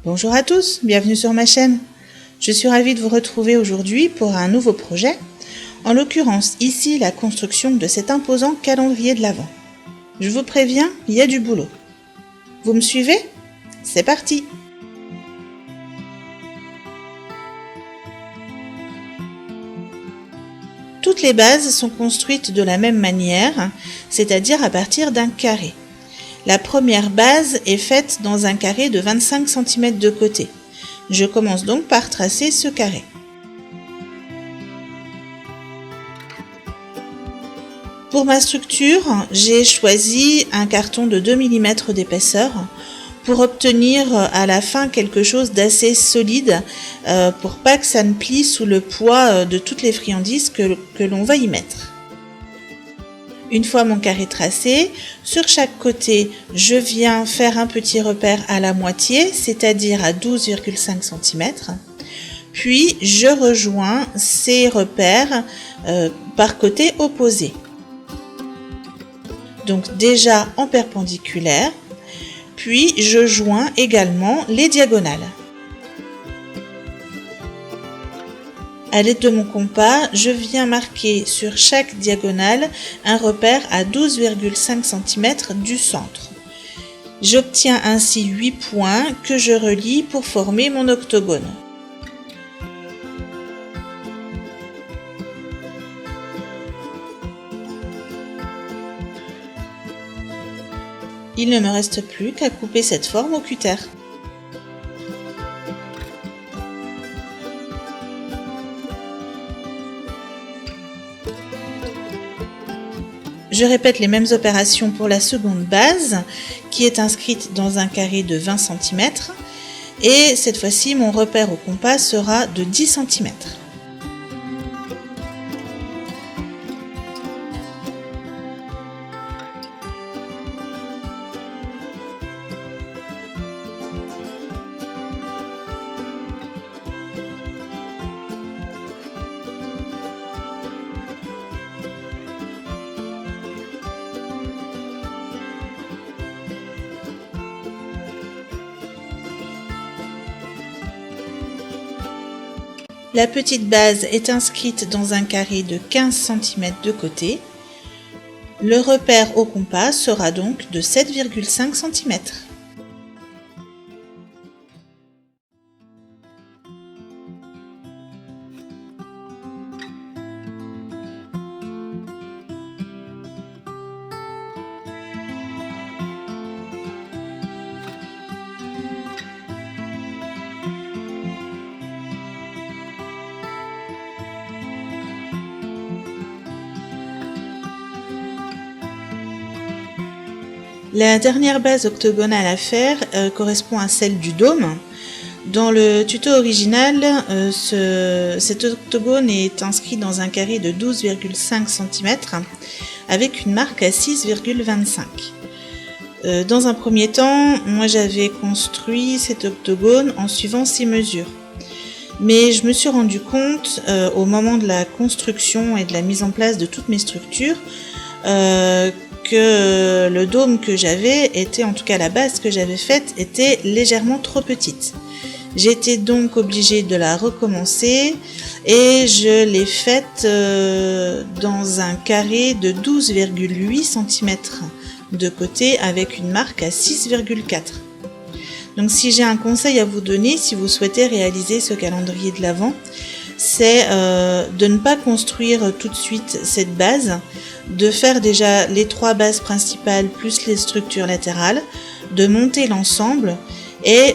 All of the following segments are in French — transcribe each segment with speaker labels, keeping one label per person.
Speaker 1: Bonjour à tous, bienvenue sur ma chaîne. Je suis ravie de vous retrouver aujourd'hui pour un nouveau projet, en l'occurrence ici la construction de cet imposant calendrier de l'Avent. Je vous préviens, il y a du boulot. Vous me suivez? C'est parti! Toutes les bases sont construites de la même manière, c'est-à-dire à partir d'un carré. La première base est faite dans un carré de 25 cm de côté. Je commence donc par tracer ce carré. Pour ma structure, j'ai choisi un carton de 2 mm d'épaisseur pour obtenir à la fin quelque chose d'assez solide pour pas que ça ne plie sous le poids de toutes les friandises que l'on va y mettre. Une fois mon carré tracé, sur chaque côté, je viens faire un petit repère à la moitié, c'est-à-dire à 12,5 cm. Puis, je rejoins ces repères par côté opposé. Donc déjà en perpendiculaire, puis je joins également les diagonales. À l'aide de mon compas, je viens marquer sur chaque diagonale un repère à 12,5 cm du centre. J'obtiens ainsi 8 points que je relie pour former mon octogone. Il ne me reste plus qu'à couper cette forme au cutter. Je répète les mêmes opérations pour la seconde base, qui est inscrite dans un carré de 20 cm, et cette fois-ci mon repère au compas sera de 10 cm. La petite base est inscrite dans un carré de 15 cm de côté. Le repère au compas sera donc de 7,5 cm. La dernière base octogonale à faire correspond à celle du dôme. Dans le tuto original, cet octogone est inscrit dans un carré de 12,5 cm avec une marque à 6,25. Dans un premier temps, moi j'avais construit cet octogone en suivant ces mesures. Mais je me suis rendu compte au moment de la construction et de la mise en place de toutes mes structures que le dôme que j'avais était, en tout cas la base que j'avais faite, était légèrement trop petite. J'étais donc obligée de la recommencer et je l'ai faite dans un carré de 12,8 cm de côté avec une marque à 6,4. Donc si j'ai un conseil à vous donner, si vous souhaitez réaliser ce calendrier de l'Avent, c'est de ne pas construire tout de suite cette base, de faire déjà les 3 bases principales plus les structures latérales, de monter l'ensemble et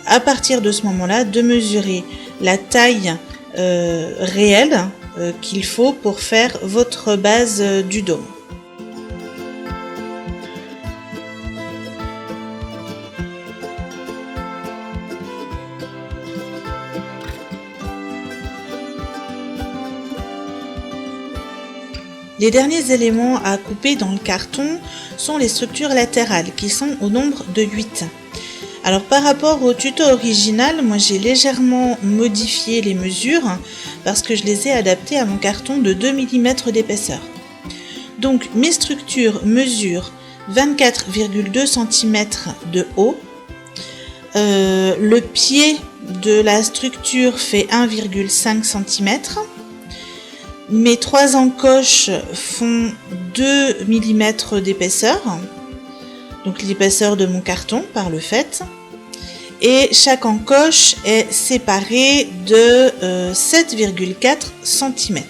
Speaker 1: à partir de ce moment-là, de mesurer la taille réelle qu'il faut pour faire votre base du dôme. Les derniers éléments à couper dans le carton sont les structures latérales qui sont au nombre de 8. Alors par rapport au tuto original, moi j'ai légèrement modifié les mesures parce que je les ai adaptées à mon carton de 2 mm d'épaisseur. Donc mes structures mesurent 24,2 cm de haut, Le pied de la structure fait 1,5 cm. Mes 3 encoches font 2 mm d'épaisseur, donc l'épaisseur de mon carton par le fait. Et chaque encoche est séparée de 7,4 cm.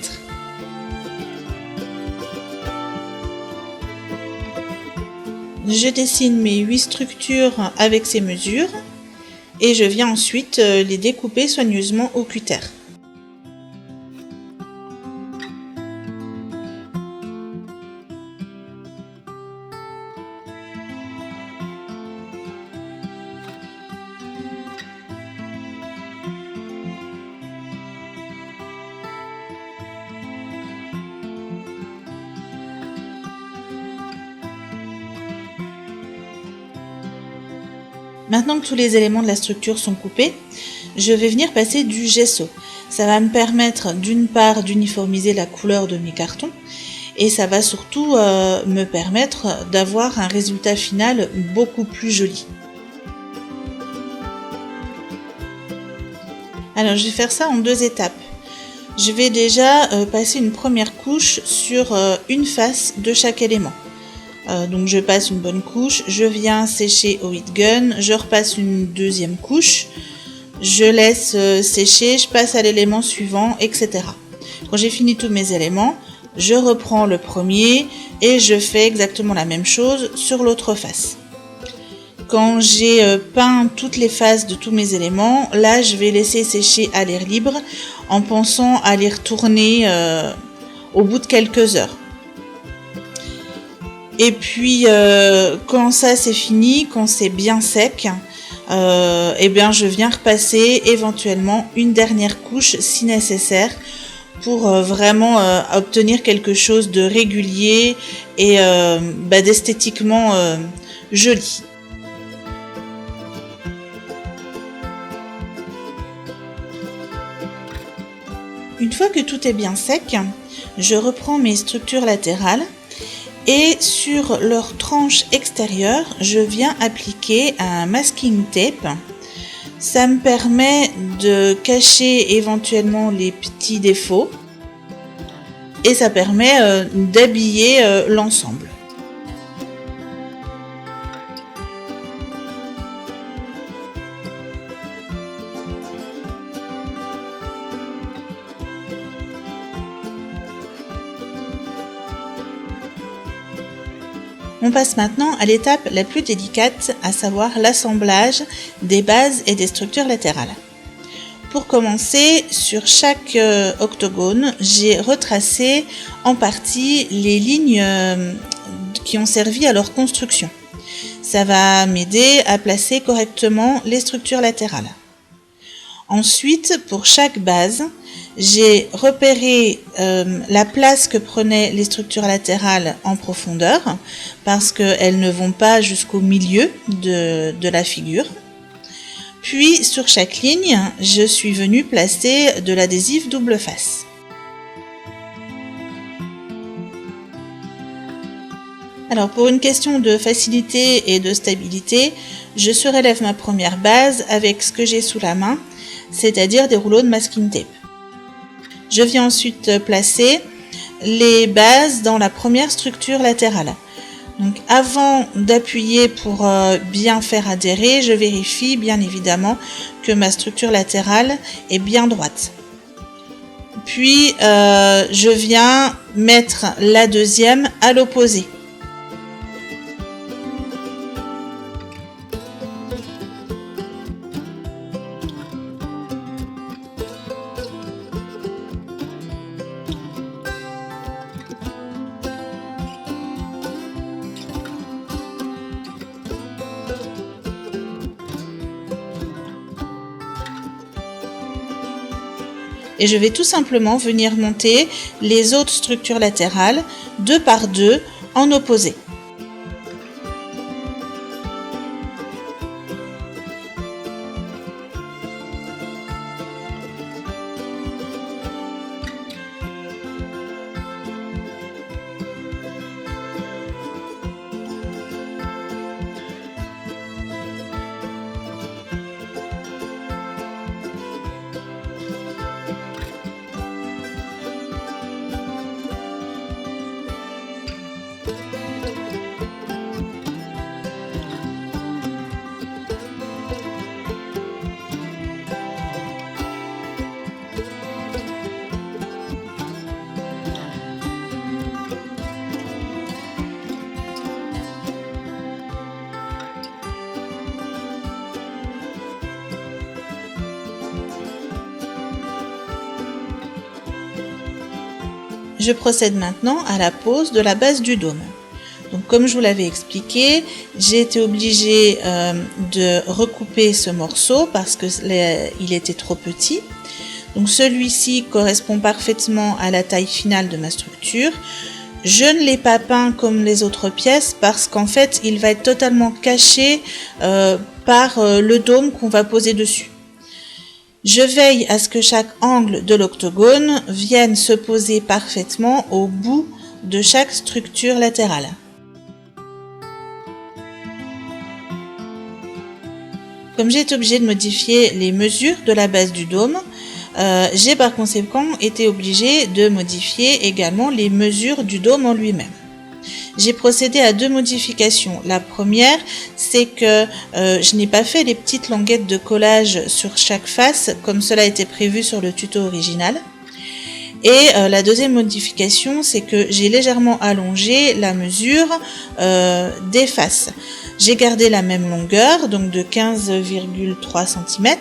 Speaker 1: Je dessine mes 8 structures avec ces mesures et je viens ensuite les découper soigneusement au cutter. Maintenant que tous les éléments de la structure sont coupés, je vais venir passer du gesso. Ça va me permettre d'une part d'uniformiser la couleur de mes cartons et ça va surtout me permettre d'avoir un résultat final beaucoup plus joli. Alors je vais faire ça en 2 étapes. Je vais déjà passer une première couche sur une face de chaque élément. Donc je passe une bonne couche, je viens sécher au heat gun, je repasse une deuxième couche, je laisse sécher, je passe à l'élément suivant, etc. Quand j'ai fini tous mes éléments, je reprends le premier et je fais exactement la même chose sur l'autre face. Quand j'ai peint toutes les faces de tous mes éléments, là je vais laisser sécher à l'air libre en pensant à les retourner au bout de quelques heures. Et puis quand ça c'est fini, quand c'est bien sec, eh bien je viens repasser éventuellement une dernière couche si nécessaire pour vraiment obtenir quelque chose de régulier et d'esthétiquement joli. Une fois que tout est bien sec, je reprends mes structures latérales. Et sur leur tranche extérieure, je viens appliquer un masking tape. Ça me permet de cacher éventuellement les petits défauts et ça permet d'habiller l'ensemble. On passe maintenant à l'étape la plus délicate, à savoir l'assemblage des bases et des structures latérales. Pour commencer, sur chaque octogone, j'ai retracé en partie les lignes qui ont servi à leur construction. Ça va m'aider à placer correctement les structures latérales. Ensuite, pour chaque base, j'ai repéré la place que prenaient les structures latérales en profondeur parce qu'elles ne vont pas jusqu'au milieu de la figure. Puis sur chaque ligne, je suis venue placer de l'adhésif double face. Alors pour une question de facilité et de stabilité, je surélève ma première base avec ce que j'ai sous la main, c'est-à-dire des rouleaux de masking tape. Je viens ensuite placer les bases dans la première structure latérale. Donc avant d'appuyer pour bien faire adhérer, je vérifie bien évidemment que ma structure latérale est bien droite. Puis je viens mettre la deuxième à l'opposé. Et je vais tout simplement venir monter les autres structures latérales 2 par 2 en opposé. je procède maintenant à la pose de la base du dôme. Donc comme je vous l'avais expliqué, j'ai été obligée de recouper ce morceau parce qu'il était trop petit. Donc celui-ci correspond parfaitement à la taille finale de ma structure. Je ne l'ai pas peint comme les autres pièces parce qu'en fait il va être totalement caché par le dôme qu'on va poser dessus. Je veille à ce que chaque angle de l'octogone vienne se poser parfaitement au bout de chaque structure latérale. Comme j'ai été obligée de modifier les mesures de la base du dôme, j'ai par conséquent été obligée de modifier également les mesures du dôme en lui-même. J'ai procédé à 2 modifications. La première, c'est que je n'ai pas fait les petites languettes de collage sur chaque face comme cela était prévu sur le tuto original. Et la deuxième modification, c'est que j'ai légèrement allongé la mesure des faces. J'ai gardé la même longueur, donc de 15,3 cm.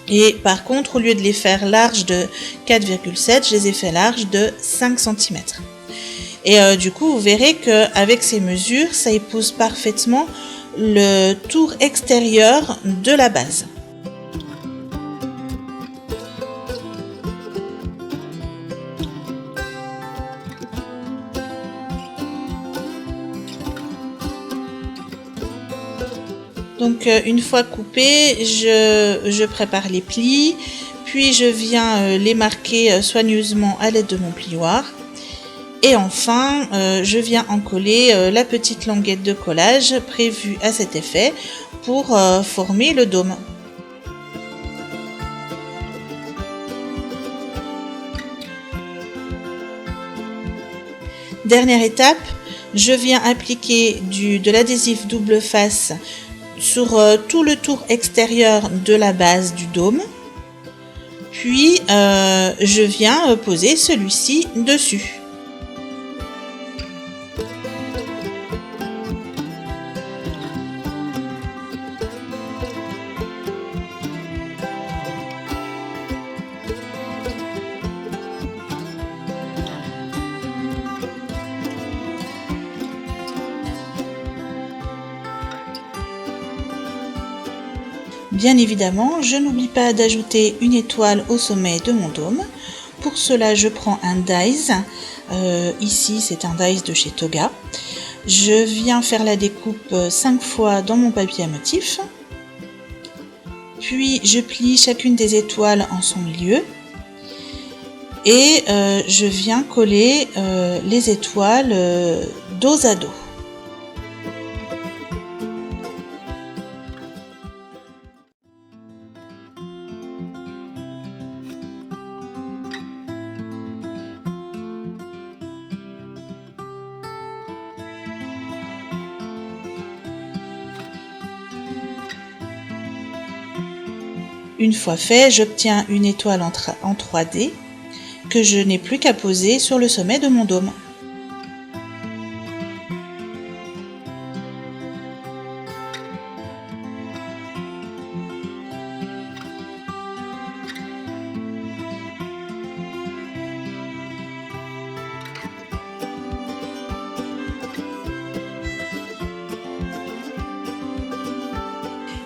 Speaker 1: Et par contre, au lieu de les faire larges de 4,7, je les ai fait larges de 5 cm. Et du coup, vous verrez qu'avec ces mesures, ça épouse parfaitement le tour extérieur de la base. Donc une fois coupé, je prépare les plis, puis je viens les marquer soigneusement à l'aide de mon plioir. Et enfin, je viens encoller la petite languette de collage prévue à cet effet pour former le dôme. Dernière étape, je viens appliquer de l'adhésif double face sur tout le tour extérieur de la base du dôme. Puis, je viens poser celui-ci dessus. Bien évidemment, je n'oublie pas d'ajouter une étoile au sommet de mon dôme. Pour cela, je prends un dies. Ici, c'est un dies de chez Toga. Je viens faire la découpe 5 fois dans mon papier à motif. Puis, je plie chacune des étoiles en son milieu. Et je viens coller les étoiles dos à dos. Une fois fait, j'obtiens une étoile en 3D que je n'ai plus qu'à poser sur le sommet de mon dôme.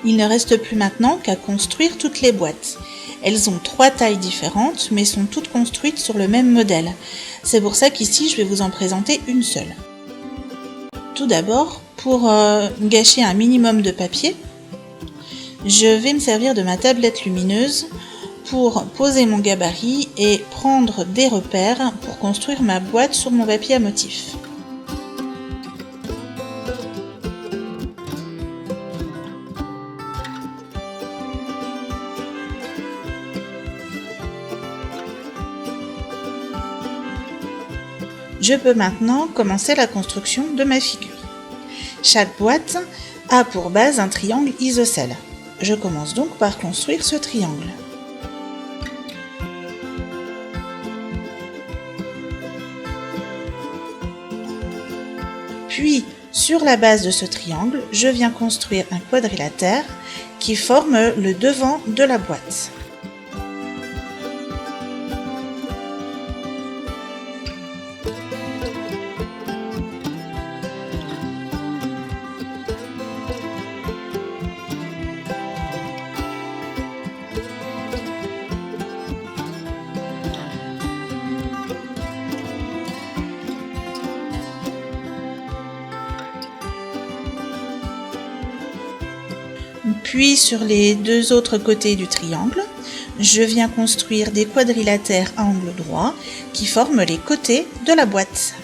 Speaker 1: Il ne reste plus maintenant qu'à construire toutes les boîtes. Elles ont 3 tailles différentes, mais sont toutes construites sur le même modèle. C'est pour ça qu'ici, je vais vous en présenter une seule. Tout d'abord, pour gâcher un minimum de papier, je vais me servir de ma tablette lumineuse pour poser mon gabarit et prendre des repères pour construire ma boîte sur mon papier à motif. Je peux maintenant commencer la construction de ma figure. Chaque boîte a pour base un triangle isocèle. Je commence donc par construire ce triangle. Puis, sur la base de ce triangle, je viens construire un quadrilatère qui forme le devant de la boîte. Puis sur les deux autres côtés du triangle, je viens construire des quadrilatères à angle droit qui forment les côtés de la boîte.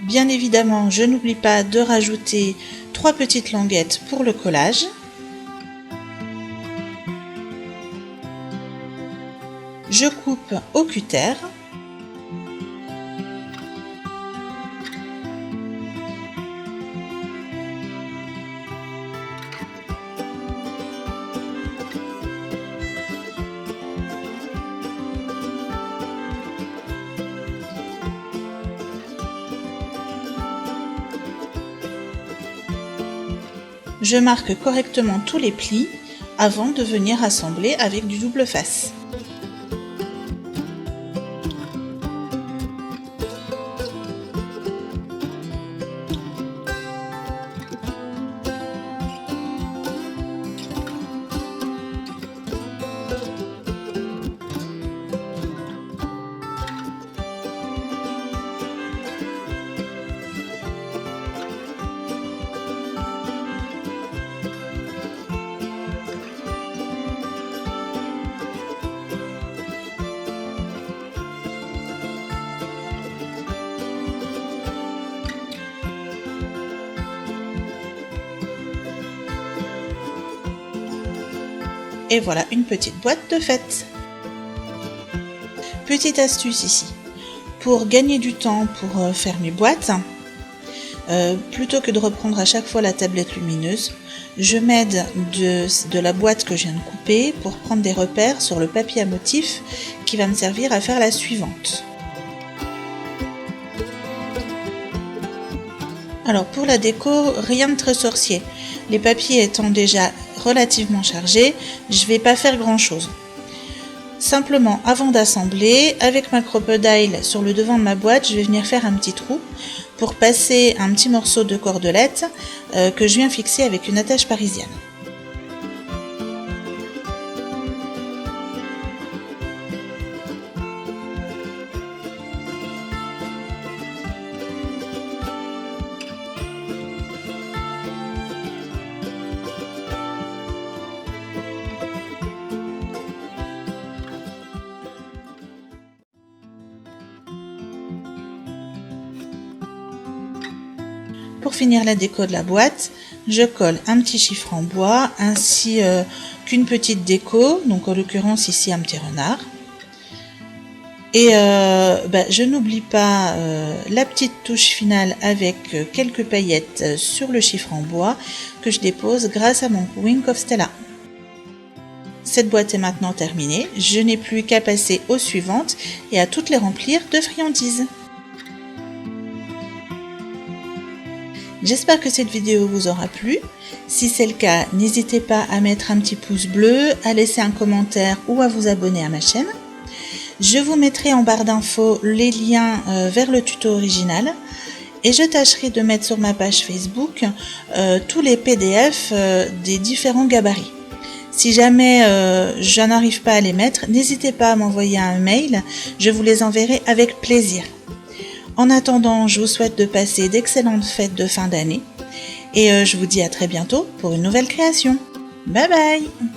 Speaker 1: Bien évidemment, je n'oublie pas de rajouter 3 petites languettes pour le collage. Je coupe au cutter. Je marque correctement tous les plis avant de venir assembler avec du double face. Et voilà une petite boîte de fête. Petite astuce ici, pour gagner du temps pour faire mes boîtes, plutôt que de reprendre à chaque fois la tablette lumineuse, je m'aide de la boîte que je viens de couper pour prendre des repères sur le papier à motif qui va me servir à faire la suivante. Alors pour la déco, rien de très sorcier. Les papiers étant déjà relativement chargés, je ne vais pas faire grand chose. Simplement, avant d'assembler, avec ma crocodile sur le devant de ma boîte, je vais venir faire un petit trou pour passer un petit morceau de cordelette que je viens fixer avec une attache parisienne. Pour finir la déco de la boîte, je colle un petit chiffre en bois ainsi qu'une petite déco, donc en l'occurrence ici un petit renard. Et je n'oublie pas la petite touche finale avec quelques paillettes sur le chiffre en bois que je dépose grâce à mon Wink of Stella. Cette boîte est maintenant terminée, je n'ai plus qu'à passer aux suivantes et à toutes les remplir de friandises. J'espère que cette vidéo vous aura plu. Si c'est le cas, n'hésitez pas à mettre un petit pouce bleu, à laisser un commentaire ou à vous abonner à ma chaîne. Je vous mettrai en barre d'infos les liens vers le tuto original et je tâcherai de mettre sur ma page Facebook tous les PDF des différents gabarits. Si jamais je n'arrive pas à les mettre, n'hésitez pas à m'envoyer un mail, je vous les enverrai avec plaisir. En attendant, je vous souhaite de passer d'excellentes fêtes de fin d'année et je vous dis à très bientôt pour une nouvelle création. Bye bye!